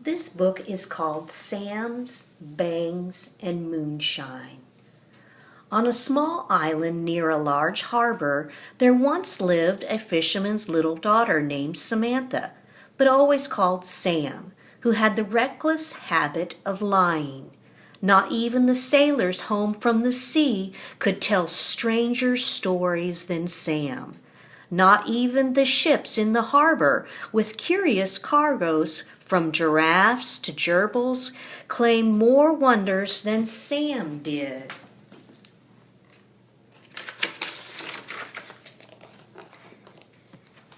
This book is called Sam's, Bangs, and Moonshine. On a small island near a large harbor, there once lived a fisherman's little daughter named Samantha, but always called Sam, who had the reckless habit of lying. Not even the sailors home from the sea could tell stranger stories than Sam. Not even the ships in the harbor, with curious cargoes from giraffes to gerbils, claimed more wonders than Sam did.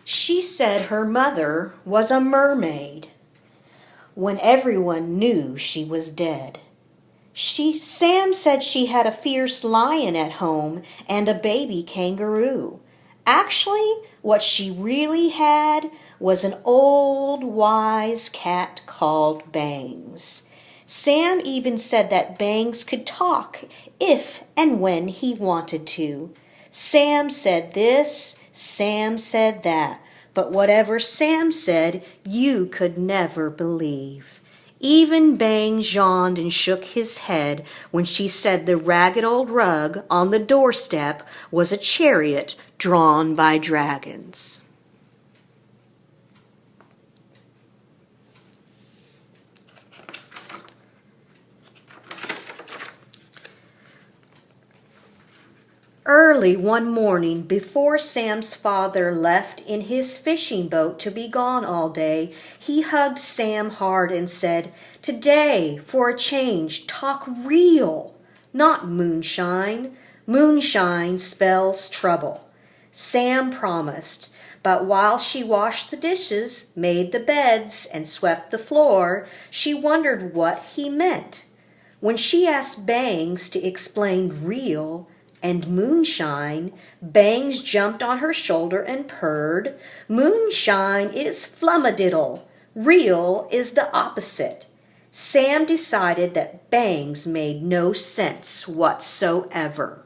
She said her mother was a mermaid when everyone knew she was dead. Sam said she had a fierce lion at home and a baby kangaroo. Actually, what she really had was an old wise cat called Bangs. Sam even said that Bangs could talk if and when he wanted to. Sam said this, Sam said that, but whatever Sam said, you could never believe. Even Bangs yawned and shook his head when she said the ragged old rug on the doorstep was a chariot drawn by dragons. Early one morning, before Sam's father left in his fishing boat to be gone all day, he hugged Sam hard and said, "Today, for a change, talk real, not moonshine. Moonshine spells trouble." Sam promised, but while she washed the dishes, made the beds, and swept the floor, she wondered what he meant. When she asked Bangs to explain real and moonshine, Bangs jumped on her shoulder and purred, "Moonshine is flummadiddle. Real is the opposite." Sam decided that Bangs made no sense whatsoever.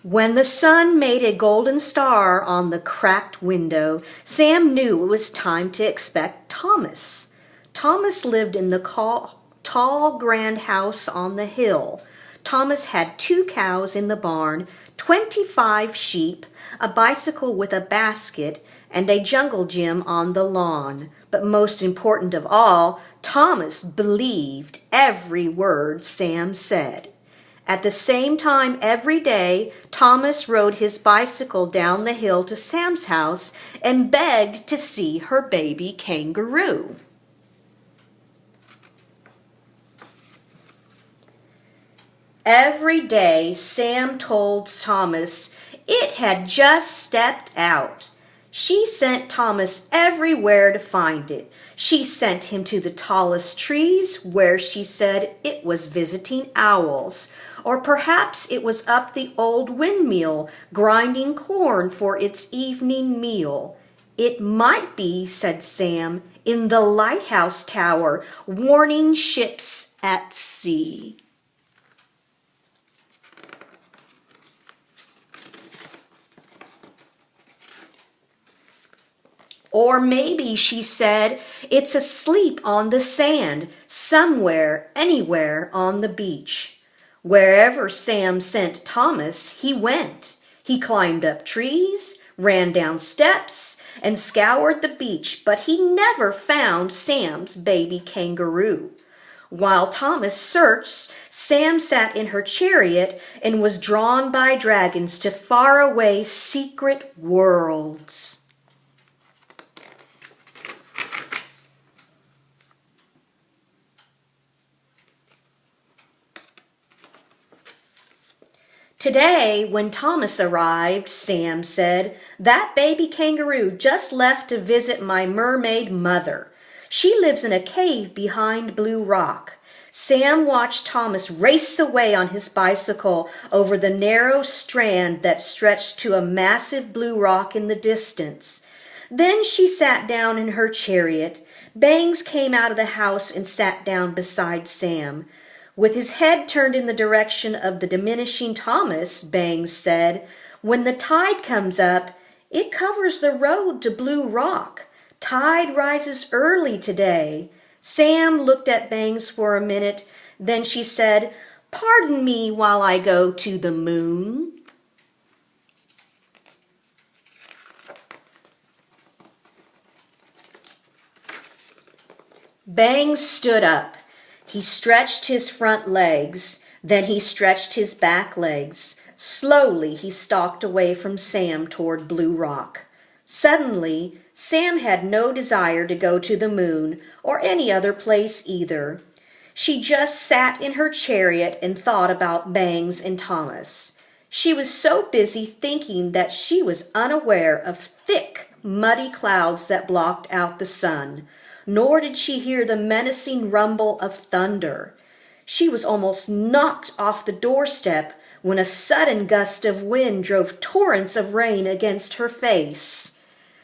When the sun made a golden star on the cracked window, Sam knew it was time to expect Thomas. Thomas lived in the tall, grand house on the hill. Thomas had 2 cows in the barn, 25 sheep, a bicycle with a basket, and a jungle gym on the lawn. But most important of all, Thomas believed every word Sam said. At the same time every day, Thomas rode his bicycle down the hill to Sam's house and begged to see her baby kangaroo. Every day, Sam told Thomas it had just stepped out. She sent Thomas everywhere to find it. She sent him to the tallest trees, where she said it was visiting owls. Or perhaps it was up the old windmill, grinding corn for its evening meal. It might be, said Sam, in the lighthouse tower, warning ships at sea. Or maybe, she said, it's asleep on the sand, somewhere, anywhere on the beach. Wherever Sam sent Thomas, he went. He climbed up trees, ran down steps, and scoured the beach, but he never found Sam's baby kangaroo. While Thomas searched, Sam sat in her chariot and was drawn by dragons to faraway secret worlds. Today, when Thomas arrived, Sam said, "That baby kangaroo just left to visit my mermaid mother. She lives in a cave behind Blue Rock." Sam watched Thomas race away on his bicycle over the narrow strand that stretched to a massive blue rock in the distance. Then she sat down in her chariot. Bangs came out of the house and sat down beside Sam. With his head turned in the direction of the diminishing Thomas, Bangs said, When the tide comes up, it covers the road to Blue Rock. Tide rises early today." Sam looked at Bangs for a minute. Then she said, "Pardon me while I go to the moon." Bangs stood up. He stretched his front legs. Then he stretched his back legs. Slowly he stalked away from Sam toward Blue Rock. Suddenly, Sam had no desire to go to the moon or any other place either. She just sat in her chariot and thought about Bangs and Thomas. She was so busy thinking that she was unaware of thick, muddy clouds that blocked out the sun, nor did she hear the menacing rumble of thunder. She was almost knocked off the doorstep when a sudden gust of wind drove torrents of rain against her face.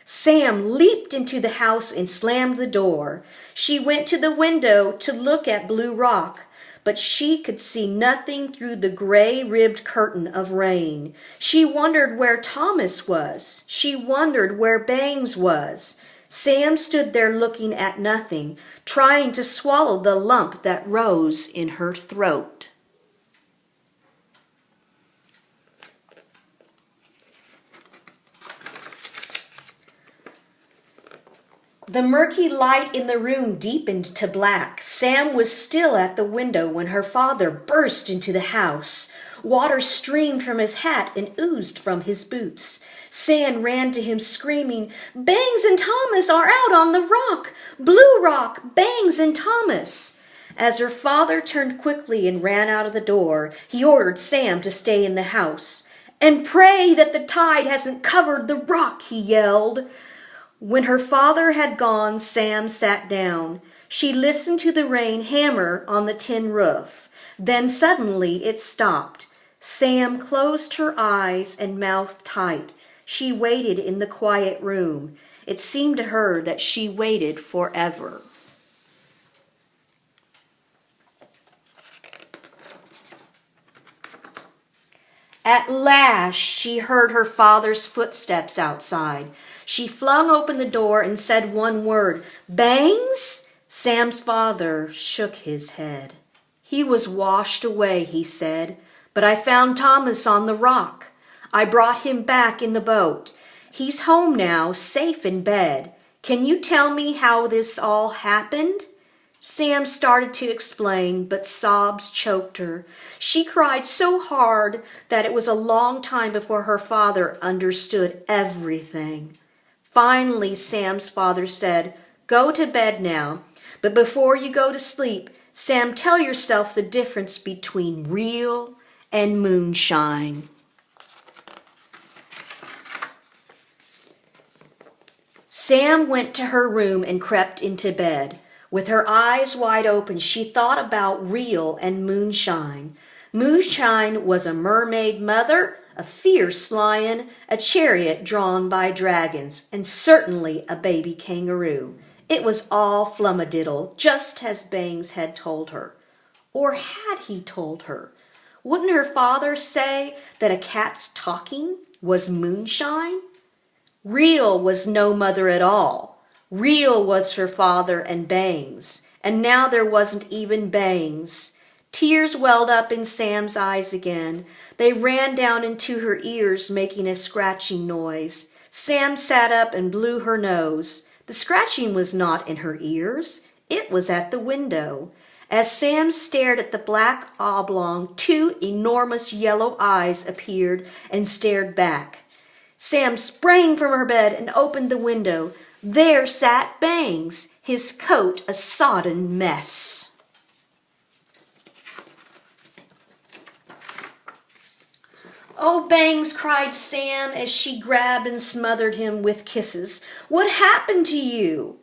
Sam leaped into the house and slammed the door. She went to the window to look at Blue Rock, but she could see nothing through the gray-ribbed curtain of rain. She wondered where Thomas was. She wondered where Bangs was. Sam stood there looking at nothing, trying to swallow the lump that rose in her throat. The murky light in the room deepened to black. Sam was still at the window when her father burst into the house. Water streamed from his hat and oozed from his boots. Sam ran to him screaming, "Bangs and Thomas are out on the rock! Blue Rock! Bangs and Thomas!" As her father turned quickly and ran out of the door, he ordered Sam to stay in the house. "And pray that the tide hasn't covered the rock," he yelled. When her father had gone, Sam sat down. She listened to the rain hammer on the tin roof. Then suddenly it stopped. Sam closed her eyes and mouth tight. She waited in the quiet room. It seemed to her that she waited forever. At last she heard her father's footsteps outside. She flung open the door and said one word, "Bangs?" Sam's father shook his head. "He was washed away," he said, "but I found Thomas on the rock. I brought him back in the boat. He's home now, safe in bed. Can you tell me how this all happened?" Sam started to explain, but sobs choked her. She cried so hard that it was a long time before her father understood everything. Finally, Sam's father said, "Go to bed now, but before you go to sleep, Sam, tell yourself the difference between real and moonshine." Sam went to her room and crept into bed. With her eyes wide open, she thought about real and moonshine. Moonshine was a mermaid mother, a fierce lion, a chariot drawn by dragons, and certainly a baby kangaroo. It was all flummadiddle, just as Bangs had told her. Or had he told her? Wouldn't her father say that a cat's talking was moonshine? Real was no mother at all. Real was her father and Bangs, and now there wasn't even Bangs. Tears welled up in Sam's eyes again. They ran down into her ears, making a scratching noise. Sam sat up and blew her nose. The scratching was not in her ears. It was at the window. As Sam stared at the black oblong, two enormous yellow eyes appeared and stared back. Sam sprang from her bed and opened the window. There sat Bangs, his coat a sodden mess. "Oh, Bangs," cried Sam as she grabbed and smothered him with kisses. "What happened to you?"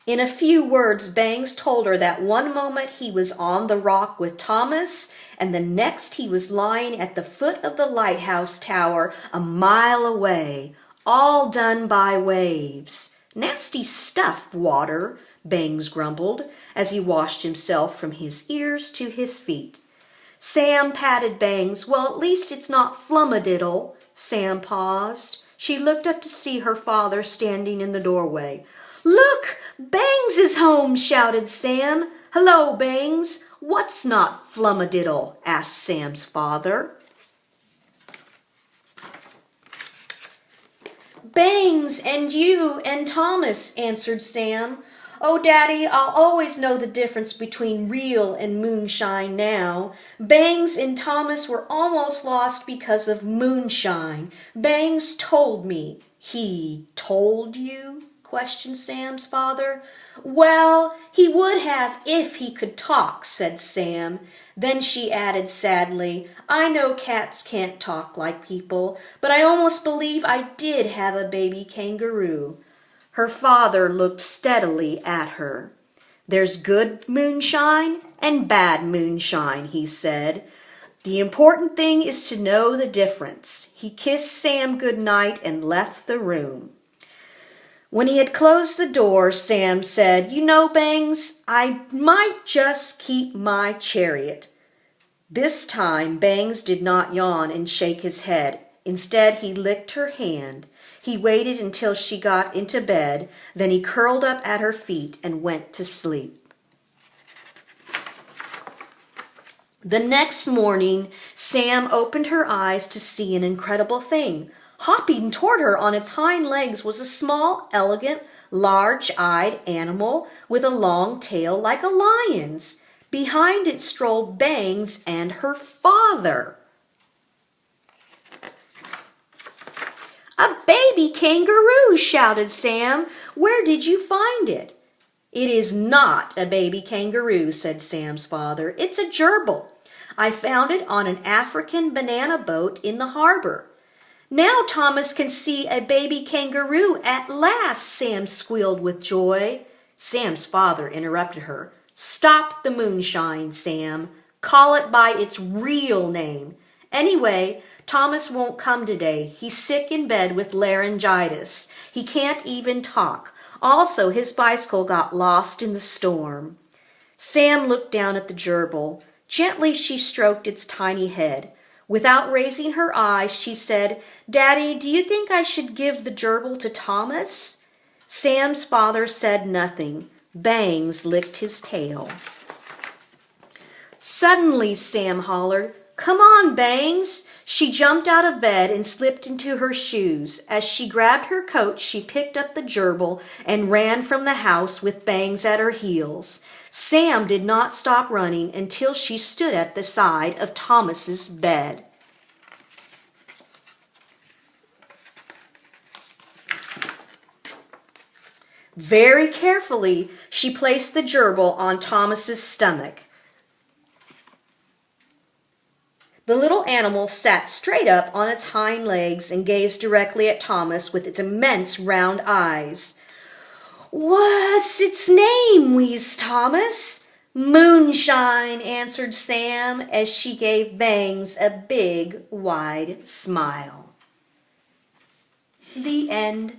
In a few words, Bangs told her that one moment he was on the rock with Thomas, and the next he was lying at the foot of the lighthouse tower a mile away, all done by waves. "Nasty stuff, water," Bangs grumbled as he washed himself from his ears to his feet. Sam patted Bangs. "Well, at least it's not flummadiddle." Sam paused. She looked up to see her father standing in the doorway. "Look, Bangs is home," shouted Sam. "Hello, Bangs. What's not flummadiddle?" asked Sam's father. "Bangs and you and Thomas," answered Sam. "Oh, Daddy, I'll always know the difference between real and moonshine now. Bangs and Thomas were almost lost because of moonshine. Bangs told me." "He told you?" questioned Sam's father. "Well, he would have if he could talk," said Sam. Then she added sadly, "I know cats can't talk like people, but I almost believe I did have a baby kangaroo." Her father looked steadily at her. "There's good moonshine and bad moonshine," he said. "The important thing is to know the difference." He kissed Sam good night and left the room. When he had closed the door, Sam said, "You know, Bangs, I might just keep my chariot." This time, Bangs did not yawn and shake his head. Instead, he licked her hand. He waited until she got into bed, then he curled up at her feet and went to sleep. The next morning, Sam opened her eyes to see an incredible thing. Hopping toward her on its hind legs was a small, elegant, large-eyed animal with a long tail like a lion's. Behind it strolled Bangs and her father. "A baby kangaroo!" shouted Sam. "Where did you find it?" "It is not a baby kangaroo," said Sam's father. "It's a gerbil. I found it on an African banana boat in the harbor." "Now Thomas can see a baby kangaroo at last," Sam squealed with joy. Sam's father interrupted her. "Stop the moonshine, Sam. Call it by its real name. Anyway, Thomas won't come today. He's sick in bed with laryngitis. He can't even talk. Also, his bicycle got lost in the storm." Sam looked down at the gerbil. Gently she stroked its tiny head. Without raising her eyes, she said, "Daddy, do you think I should give the gerbil to Thomas?" Sam's father said nothing. Bangs licked his tail. Suddenly, Sam hollered, "Come on, Bangs!" She jumped out of bed and slipped into her shoes. As she grabbed her coat, she picked up the gerbil and ran from the house with Bangs at her heels. Sam did not stop running until she stood at the side of Thomas's bed. Very carefully, she placed the gerbil on Thomas's stomach. The little animal sat straight up on its hind legs and gazed directly at Thomas with its immense round eyes. "What's its name?" wheezed Thomas. "Moonshine," answered Sam as she gave Bangs a big, wide smile. The end.